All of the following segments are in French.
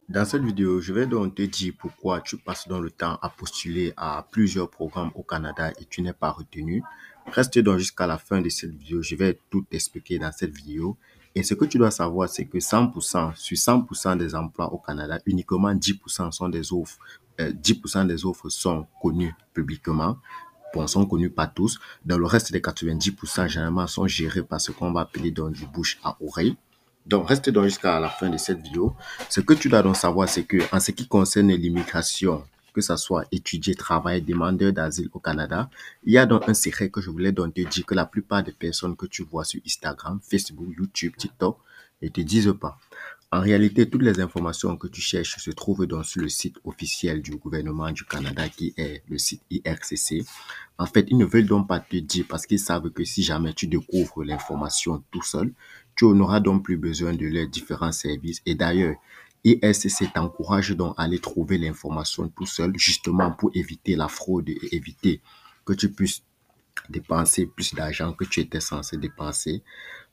Dans cette vidéo, je vais donc te dire pourquoi tu passes dans le temps à postuler à plusieurs programmes au Canada et tu n'es pas retenu. Reste donc jusqu'à la fin de cette vidéo, je vais tout expliquer dans cette vidéo. Et ce que tu dois savoir, c'est que 100%, sur 100% des emplois au Canada, uniquement 10% sont des offres. 10% des offres sont connues publiquement. Bon, sont connus par tous. Dans le reste des 90%, généralement, sont gérés par ce qu'on va appeler donc du bouche à oreille. Donc, reste donc jusqu'à la fin de cette vidéo. Ce que tu dois donc savoir, c'est que en ce qui concerne l'immigration, que ce soit étudier, travailler, demandeur d'asile au Canada, il y a donc un secret que je voulais donc te dire que la plupart des personnes que tu vois sur Instagram, Facebook, YouTube, TikTok ne te disent pas. En réalité, toutes les informations que tu cherches se trouvent donc sur le site officiel du gouvernement du Canada qui est le site IRCC. En fait, ils ne veulent donc pas te dire parce qu'ils savent que si jamais tu découvres l'information tout seul, tu n'auras donc plus besoin de leurs différents services. Et d'ailleurs, IRCC t'encourage donc à aller trouver l'information tout seul, justement pour éviter la fraude et éviter que tu puisses dépenser plus d'argent que tu étais censé dépenser.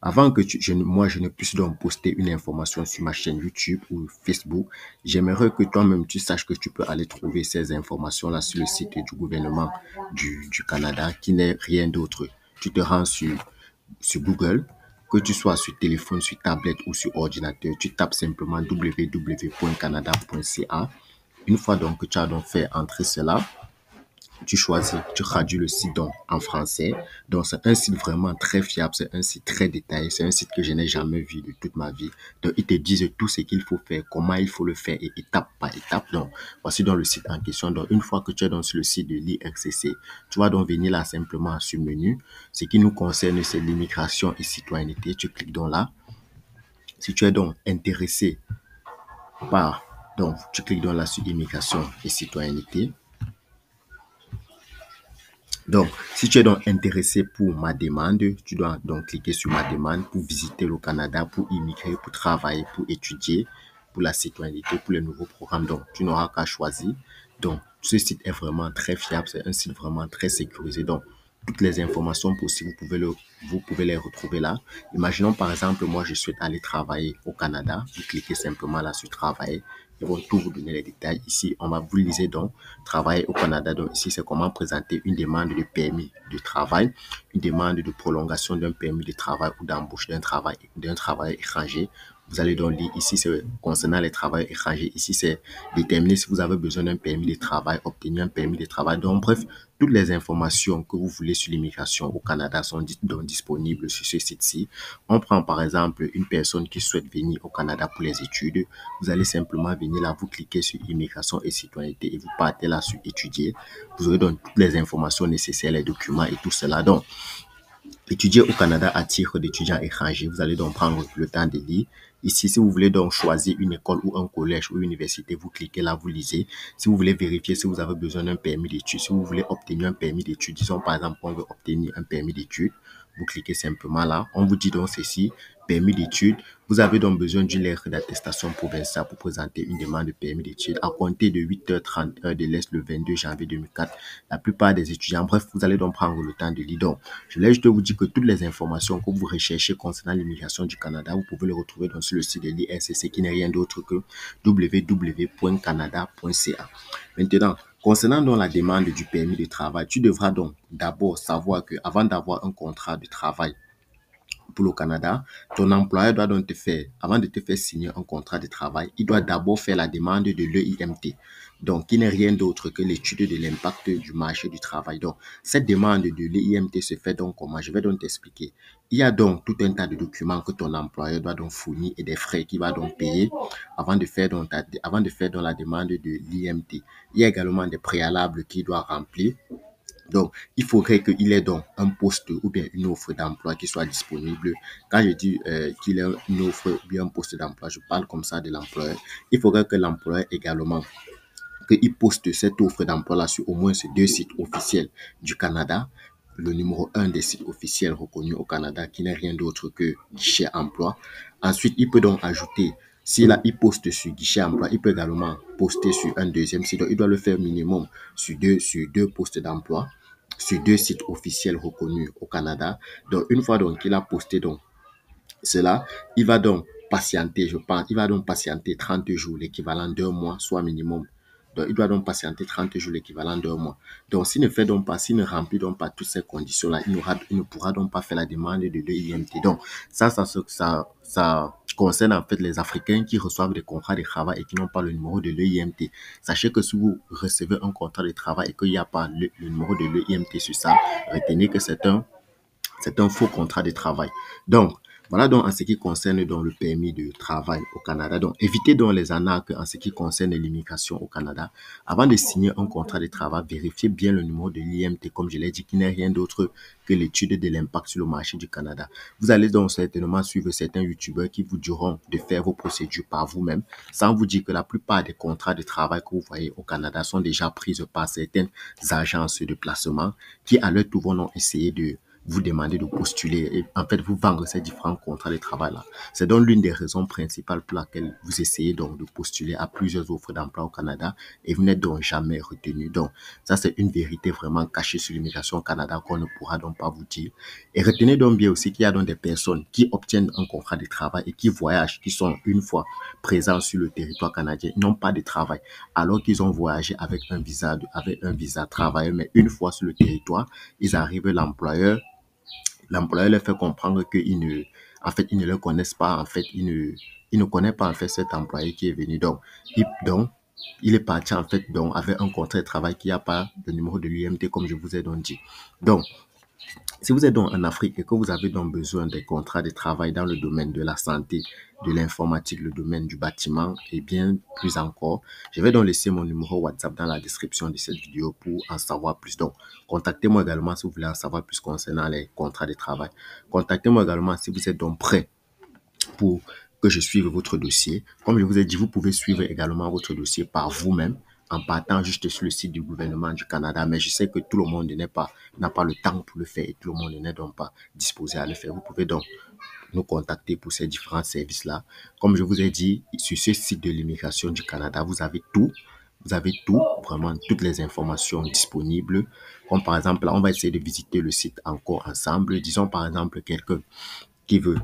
Avant que moi, je ne puisse donc poster une information sur ma chaîne YouTube ou Facebook, j'aimerais que toi-même, tu saches que tu peux aller trouver ces informations-là sur le site du gouvernement du Canada, qui n'est rien d'autre. Tu te rends sur Google, que tu sois sur téléphone, sur tablette ou sur ordinateur, tu tapes simplement www.canada.ca. Une fois donc que tu as donc fait entrer cela, tu choisis, tu traduis le site donc en français. Donc, c'est un site vraiment très fiable, c'est un site très détaillé, c'est un site que je n'ai jamais vu de toute ma vie. Donc, ils te disent tout ce qu'il faut faire, comment il faut le faire et étape par étape. Donc, voici donc le site en question. Donc, une fois que tu es donc sur le site de l'IRCC, tu vas donc venir là simplement sur le menu. Ce qui nous concerne, c'est l'immigration et citoyenneté. Tu cliques donc là. Si tu es donc intéressé par, donc, tu cliques donc là sur immigration et citoyenneté. Donc, si tu es donc intéressé pour ma demande, tu dois donc cliquer sur ma demande pour visiter le Canada, pour immigrer, pour travailler, pour étudier, pour la citoyenneté, pour les nouveaux programmes. Donc, tu n'auras qu'à choisir. Donc, ce site est vraiment très fiable, c'est un site vraiment très sécurisé. Donc, toutes les informations possibles, vous pouvez les retrouver là. Imaginons par exemple, moi je souhaite aller travailler au Canada. Vous cliquez simplement là sur travailler. Ils vont tout vous donner les détails. Ici, on va vous liser donc travailler au Canada. Donc ici, c'est comment présenter une demande de permis de travail, une demande de prolongation d'un permis de travail ou d'embauche d'un travail étranger. Vous allez donc lire ici, c'est concernant les travailleurs étrangers. Ici, c'est déterminer si vous avez besoin d'un permis de travail, obtenir un permis de travail. Donc, bref, toutes les informations que vous voulez sur l'immigration au Canada sont donc disponibles sur ce site-ci. On prend par exemple une personne qui souhaite venir au Canada pour les études. Vous allez simplement venir là, vous cliquez sur immigration et citoyenneté et vous partez là sur étudier. Vous aurez donc toutes les informations nécessaires, les documents et tout cela. Donc, étudier au Canada à titre d'étudiant étranger, vous allez donc prendre le temps de lire. Ici, si vous voulez donc choisir une école ou un collège ou une université, vous cliquez là, vous lisez. Si vous voulez vérifier si vous avez besoin d'un permis d'études, si vous voulez obtenir un permis d'études, disons par exemple, on veut obtenir un permis d'études, vous cliquez simplement là. On vous dit donc ceci, permis d'études. Vous avez donc besoin d'une lettre d'attestation provinciale pour présenter une demande de permis d'études à compter de 8h30 heure de l'Est le 22 janvier 2004. La plupart des étudiants, bref, vous allez donc prendre le temps de lire. Donc, je voulais juste vous dire que toutes les informations que vous recherchez concernant l'immigration du Canada, vous pouvez les retrouver donc sur le site de l'IRCC qui n'est rien d'autre que www.canada.ca. Maintenant, concernant donc la demande du permis de travail, tu devras donc d'abord savoir que avant d'avoir un contrat de travail pour le Canada, ton employeur doit donc te faire, avant de te faire signer un contrat de travail, il doit d'abord faire la demande de l'EIMT. Donc, qui n'est rien d'autre que l'étude de l'impact du marché du travail. Donc, cette demande de l'EIMT se fait donc comment? Je vais donc t'expliquer. Il y a donc tout un tas de documents que ton employeur doit donc fournir et des frais qu'il va donc payer avant de faire donc la demande de l'IMT. Il y a également des préalables qu'il doit remplir. Donc, il faudrait qu'il ait donc un poste ou bien une offre d'emploi qui soit disponible. Quand je dis qu'il ait une offre ou bien un poste d'emploi, je parle comme ça de l'employeur. Il faudrait que l'employeur également qu'il poste cette offre d'emploi-là sur au moins ces deux sites officiels du Canada. Le numéro un des sites officiels reconnus au Canada, qui n'est rien d'autre que Guichet Emploi. Ensuite, il peut donc ajouter, il poste sur Guichet Emploi, il peut également poster sur un deuxième site. Donc, il doit le faire minimum sur deux postes d'emploi, sur deux sites officiels reconnus au Canada. Donc, une fois donc qu'il a posté donc cela, il va donc patienter, je pense. Il va donc patienter 30 jours, l'équivalent d'un mois, soit minimum. Donc, il doit donc patienter 30 jours, l'équivalent d'un mois. Donc, s'il ne remplit donc pas toutes ces conditions-là, il ne pourra donc pas faire la demande de l'EIMT. Donc, ça concerne en fait les Africains qui reçoivent des contrats de travail et qui n'ont pas le numéro de l'EIMT. Sachez que si vous recevez un contrat de travail et qu'il n'y a pas le numéro de l'EIMT sur ça, retenez que c'est un faux contrat de travail. Donc, voilà donc en ce qui concerne donc le permis de travail au Canada. Donc, évitez donc les arnaques en ce qui concerne l'immigration au Canada. Avant de signer un contrat de travail, vérifiez bien le numéro de l'IMT, comme je l'ai dit, qui n'est rien d'autre que l'étude de l'impact sur le marché du Canada. Vous allez donc certainement suivre certains YouTubeurs qui vous diront de faire vos procédures par vous-même, sans vous dire que la plupart des contrats de travail que vous voyez au Canada sont déjà pris par certaines agences de placement qui, à leur tour, vont essayer de vous demander de postuler et en fait vous vendre ces différents contrats de travail là. C'est donc l'une des raisons principales pour laquelle vous essayez donc de postuler à plusieurs offres d'emploi au Canada et vous n'êtes donc jamais retenu. Donc ça c'est une vérité vraiment cachée sur l'immigration au Canada qu'on ne pourra donc pas vous dire. Et retenez donc bien aussi qu'il y a donc des personnes qui obtiennent un contrat de travail et qui voyagent, qui sont une fois présents sur le territoire canadien, n'ont pas de travail alors qu'ils ont voyagé avec un visa travailleur, mais une fois sur le territoire, ils arrivent, l'employeur leur fait comprendre en fait, ils ne le connaissent pas, en fait, il ne connaît pas, en fait, cet employé qui est venu. Il est parti, en fait, donc, avec un contrat de travail qui n'a pas le numéro de l'UMT, comme je vous ai donc dit. Donc, si vous êtes donc en Afrique et que vous avez donc besoin des contrats de travail dans le domaine de la santé, de l'informatique, le domaine du bâtiment et bien plus encore, je vais donc laisser mon numéro WhatsApp dans la description de cette vidéo pour en savoir plus. Donc, contactez-moi également si vous voulez en savoir plus concernant les contrats de travail. Contactez-moi également si vous êtes donc prêt pour que je suive votre dossier. Comme je vous ai dit, vous pouvez suivre également votre dossier par vous-même en partant juste sur le site du gouvernement du Canada. Mais je sais que tout le monde n'a pas le temps pour le faire et tout le monde n'est donc pas disposé à le faire. Vous pouvez donc nous contacter pour ces différents services-là. Comme je vous ai dit, sur ce site de l'immigration du Canada, vous avez tout. Vous avez tout, vraiment toutes les informations disponibles. Comme par exemple, là, on va essayer de visiter le site encore ensemble. Disons par exemple quelqu'un qui veut.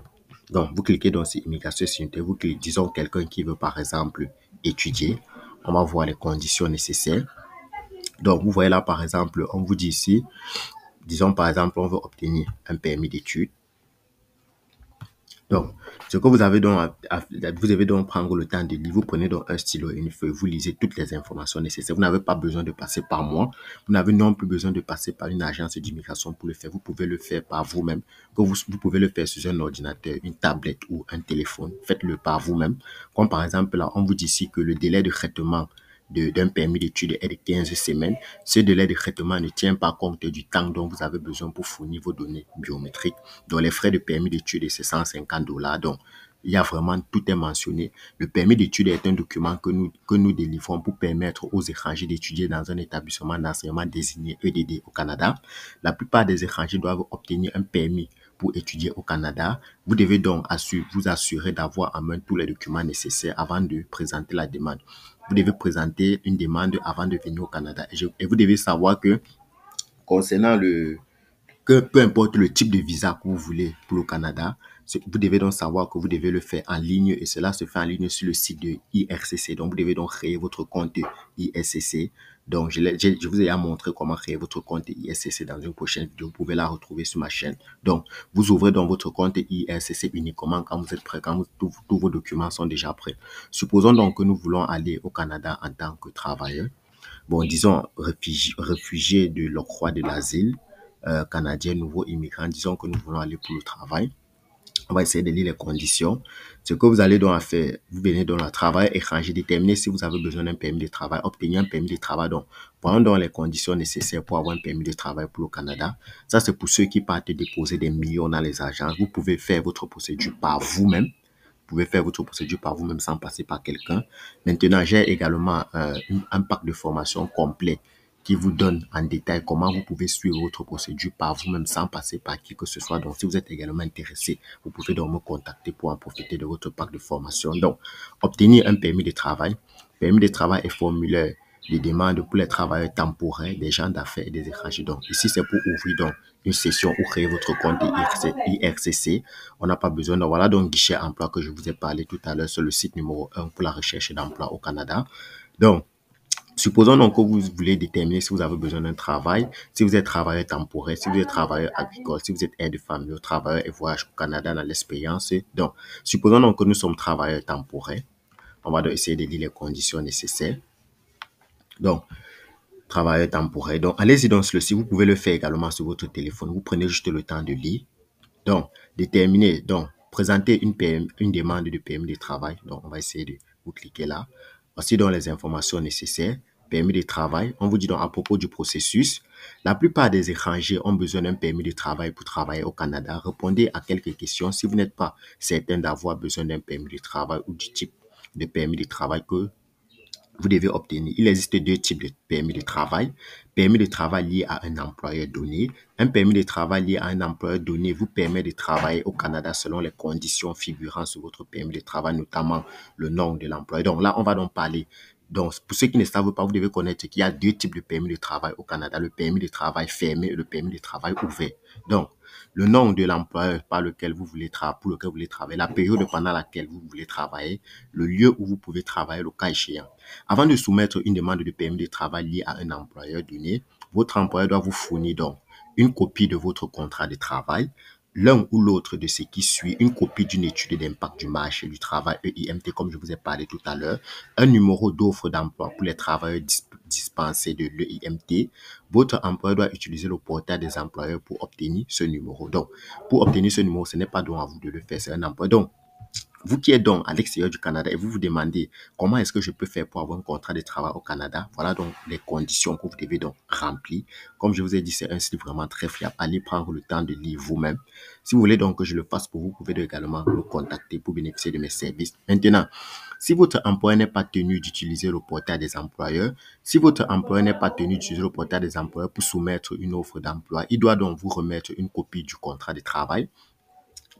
Donc, vous cliquez dans immigration sur vous cliquez, disons quelqu'un qui veut par exemple étudier. On va voir les conditions nécessaires. Donc, vous voyez là par exemple, on vous dit ici, disons par exemple, on veut obtenir un permis d'études. Donc, ce que vous avez donc, vous devez donc prendre le temps de lire. Vous prenez donc un stylo et une feuille, vous lisez toutes les informations nécessaires. Vous n'avez pas besoin de passer par moi. Vous n'avez non plus besoin de passer par une agence d'immigration pour le faire. Vous pouvez le faire par vous-même. Vous pouvez le faire sur un ordinateur, une tablette ou un téléphone. Faites-le par vous-même. Comme par exemple, là, on vous dit ici que le délai de traitement d'un permis d'études est de 15 semaines. Ce délai de traitement ne tient pas compte du temps dont vous avez besoin pour fournir vos données biométriques. Donc, les frais de permis d'études, c'est $150. Donc, il y a vraiment tout est mentionné. Le permis d'études est un document que nous délivrons pour permettre aux étrangers d'étudier dans un établissement d'enseignement désigné EDD au Canada. La plupart des étrangers doivent obtenir un permis pour étudier au Canada. Vous devez donc vous assurer d'avoir en main tous les documents nécessaires avant de présenter la demande. Vous devez présenter une demande avant de venir au Canada. Et vous devez savoir que concernant que peu importe le type de visa que vous voulez pour le Canada, vous devez donc savoir que vous devez le faire en ligne et cela se fait en ligne sur le site de IRCC. Donc, vous devez donc créer votre compte IRCC. Donc, je vous ai montré comment créer votre compte IRCC dans une prochaine vidéo. Vous pouvez la retrouver sur ma chaîne. Donc, vous ouvrez donc votre compte IRCC uniquement quand vous êtes prêt, quand tous vos documents sont déjà prêts. Supposons donc que nous voulons aller au Canada en tant que travailleur. Bon, disons réfugié de l'octroi de l'asile. Canadiens, nouveaux immigrants, disons que nous voulons aller pour le travail. On va essayer de lire les conditions. Ce que vous allez donc faire, vous venez dans le travail étranger, déterminer si vous avez besoin d'un permis de travail, obtenir un permis de travail. Donc, voyons donc les conditions nécessaires pour avoir un permis de travail pour le Canada. Ça, c'est pour ceux qui partent déposer des millions dans les agences. Vous pouvez faire votre procédure par vous-même. Vous pouvez faire votre procédure par vous-même sans passer par quelqu'un. Maintenant, j'ai également un pack de formation complet qui vous donne en détail comment vous pouvez suivre votre procédure par vous-même sans passer par qui que ce soit. Donc, si vous êtes également intéressé, vous pouvez donc me contacter pour en profiter de votre pack de formation. Donc, obtenir un permis de travail. Permis de travail est formulaire de demande pour les travailleurs temporaires, des gens d'affaires et des étrangers. Donc, ici, c'est pour ouvrir donc une session ou créer votre compte IRCC. On n'a pas besoin de, voilà donc guichet emploi que je vous ai parlé tout à l'heure sur le site numéro 1 pour la recherche d'emploi au Canada. Donc, supposons donc que vous voulez déterminer si vous avez besoin d'un travail, si vous êtes travailleur temporaire, si vous êtes travailleur agricole, si vous êtes aide de famille, travailleur et voyage au Canada dans l'expérience. Donc, supposons donc que nous sommes travailleurs temporaires. On va donc essayer de lire les conditions nécessaires. Donc, travailleur temporaire. Donc, allez-y dans ce site. Vous pouvez le faire également sur votre téléphone. Vous prenez juste le temps de lire. Donc, déterminer, donc, présenter une demande de permis de travail. Donc, on va essayer de vous cliquer là. Voici donc les informations nécessaires. Permis de travail. On vous dit donc à propos du processus. La plupart des étrangers ont besoin d'un permis de travail pour travailler au Canada. Répondez à quelques questions si vous n'êtes pas certain d'avoir besoin d'un permis de travail ou du type de permis de travail que vous devez obtenir. Il existe deux types de permis de travail. Permis de travail lié à un employeur donné. Un permis de travail lié à un employeur donné vous permet de travailler au Canada selon les conditions figurant sur votre permis de travail, notamment le nom de l'employeur. Donc là, on va donc parler. Donc, pour ceux qui ne savent pas, vous devez connaître qu'il y a deux types de permis de travail au Canada. Le permis de travail fermé et le permis de travail ouvert. Donc, le nom de l'employeur par lequel vous voulez pour lequel vous voulez travailler, la période pendant laquelle vous voulez travailler, le lieu où vous pouvez travailler, le cas échéant. Avant de soumettre une demande de permis de travail liée à un employeur donné, votre employeur doit vous fournir donc une copie de votre contrat de travail, l'un ou l'autre de ce qui suit, une copie d'une étude d'impact du marché du travail EIMT, comme je vous ai parlé tout à l'heure, un numéro d'offre d'emploi pour les travailleurs dispensés de l'EIMT. Votre employeur doit utiliser le portail des employeurs pour obtenir ce numéro. Donc, pour obtenir ce numéro, ce n'est pas donc à vous de le faire, c'est un employeur. Donc, vous qui êtes donc à l'extérieur du Canada et vous vous demandez comment est-ce que je peux faire pour avoir un contrat de travail au Canada, voilà donc les conditions que vous devez donc remplir. Comme je vous ai dit, c'est un site vraiment très fiable. Allez prendre le temps de lire vous-même. Si vous voulez donc que je le fasse pour vous, vous pouvez également me contacter pour bénéficier de mes services. Maintenant, si votre employeur n'est pas tenu d'utiliser le portail des employeurs, si votre employeur n'est pas tenu d'utiliser le portail des employeurs pour soumettre une offre d'emploi, il doit donc vous remettre une copie du contrat de travail.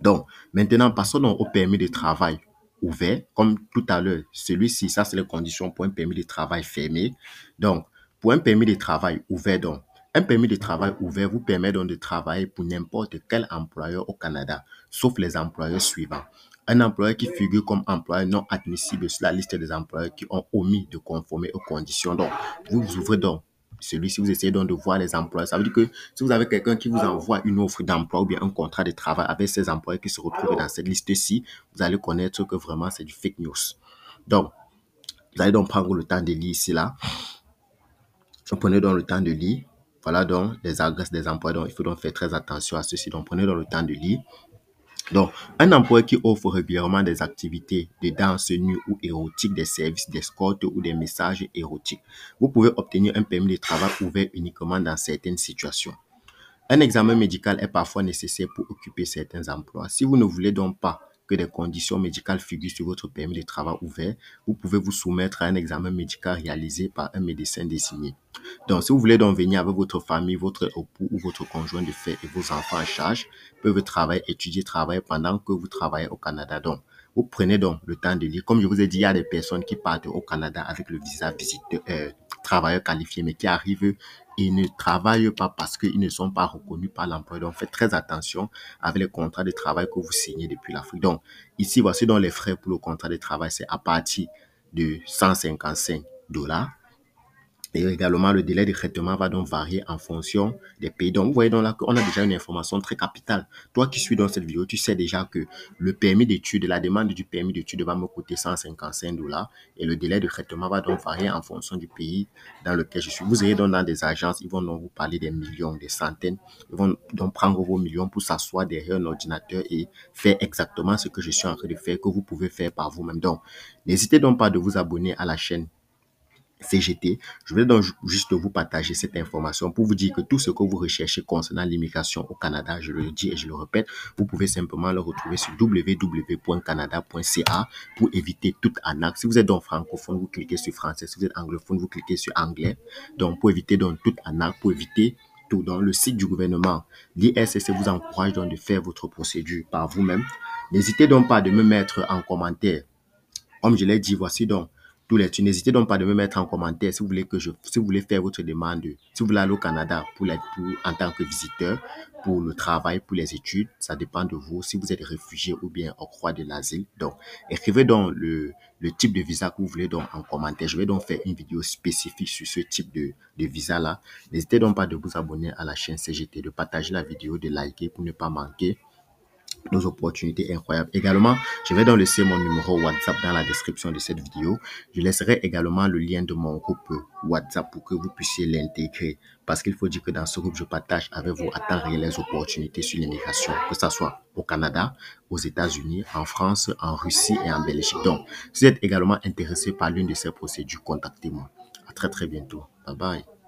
Donc, maintenant, passons donc au permis de travail ouvert. Comme tout à l'heure, celui-ci, ça, c'est les conditions pour un permis de travail fermé. Donc, pour un permis de travail ouvert, donc, un permis de travail ouvert vous permet donc de travailler pour n'importe quel employeur au Canada, sauf les employeurs suivants. Un employeur qui figure comme employeur non admissible sur la liste des employeurs qui ont omis de conformer aux conditions. Donc, vous ouvrez donc celui-ci, vous essayez donc de voir les emplois. Ça veut dire que si vous avez quelqu'un qui vous envoie une offre d'emploi ou bien un contrat de travail avec ces employés qui se retrouvent dans cette liste-ci, vous allez connaître que vraiment c'est du fake news. Donc, vous allez donc prendre le temps de lire ici là. Vous prenez donc le temps de lire. Voilà donc les adresses des emplois. Donc, il faut donc faire très attention à ceci. Donc, prenez donc le temps de lire. Donc, un employeur qui offre régulièrement des activités de danse nue ou érotique, des services d'escorte ou des messages érotiques. Vous pouvez obtenir un permis de travail ouvert uniquement dans certaines situations. Un examen médical est parfois nécessaire pour occuper certains emplois. Si vous ne voulez donc pas que des conditions médicales figurent sur votre permis de travail ouvert, vous pouvez vous soumettre à un examen médical réalisé par un médecin désigné. Donc, si vous voulez donc venir avec votre famille, votre époux ou votre conjoint de fait et vos enfants en charge, peuvent travailler, étudier, travailler pendant que vous travaillez au Canada. Donc, vous prenez donc le temps de lire. Comme je vous ai dit, il y a des personnes qui partent au Canada avec le visa visiteur, travailleur qualifié, mais qui arrivent et ne travaillent pas parce qu'ils ne sont pas reconnus par l'employeur. Donc, faites très attention avec les contrats de travail que vous signez depuis l'Afrique. Donc, ici, voici donc les frais pour le contrat de travail. C'est à partir de 155 $. Et également, le délai de traitement va donc varier en fonction des pays. Donc, vous voyez donc là qu'on a déjà une information très capitale. Toi qui suis dans cette vidéo, tu sais déjà que le permis d'études, la demande du permis d'études va me coûter 155 $ et le délai de traitement va donc varier en fonction du pays dans lequel je suis. Vous irez donc dans des agences, ils vont donc vous parler des millions, des centaines. Ils vont donc prendre vos millions pour s'asseoir derrière un ordinateur et faire exactement ce que je suis en train de faire, que vous pouvez faire par vous-même. Donc, n'hésitez donc pas de vous abonner à la chaîne CGT. Je vais donc juste vous partager cette information pour vous dire que tout ce que vous recherchez concernant l'immigration au Canada, je le dis et je le répète, vous pouvez simplement le retrouver sur www.canada.ca pour éviter toute arnaque. Si vous êtes donc francophone, vous cliquez sur français. Si vous êtes anglophone, vous cliquez sur anglais. Donc, pour éviter donc toute arnaque, pour éviter tout, dans le site du gouvernement, l'IRCC vous encourage donc de faire votre procédure par vous-même. N'hésitez donc pas de me mettre en commentaire. Comme je l'ai dit, voici donc tous les études. N'hésitez donc pas de me mettre en commentaire si vous voulez si vous voulez faire votre demande, si vous voulez aller au Canada en tant que visiteur, pour le travail, pour les études. Ça dépend de vous, si vous êtes réfugié ou bien octroi de l'asile. Donc, écrivez donc le type de visa que vous voulez donc en commentaire. Je vais donc faire une vidéo spécifique sur ce type de visa-là. N'hésitez donc pas de vous abonner à la chaîne CGT, de partager la vidéo, de liker pour ne pas manquer nos opportunités incroyables. Également, je vais donc laisser mon numéro WhatsApp dans la description de cette vidéo. Je laisserai également le lien de mon groupe WhatsApp pour que vous puissiez l'intégrer. Parce qu'il faut dire que dans ce groupe, je partage avec vous à temps réel les opportunités sur l'immigration, que ce soit au Canada, aux États-Unis, en France, en Russie et en Belgique. Donc, si vous êtes également intéressé par l'une de ces procédures, contactez-moi. À très très bientôt. Bye bye.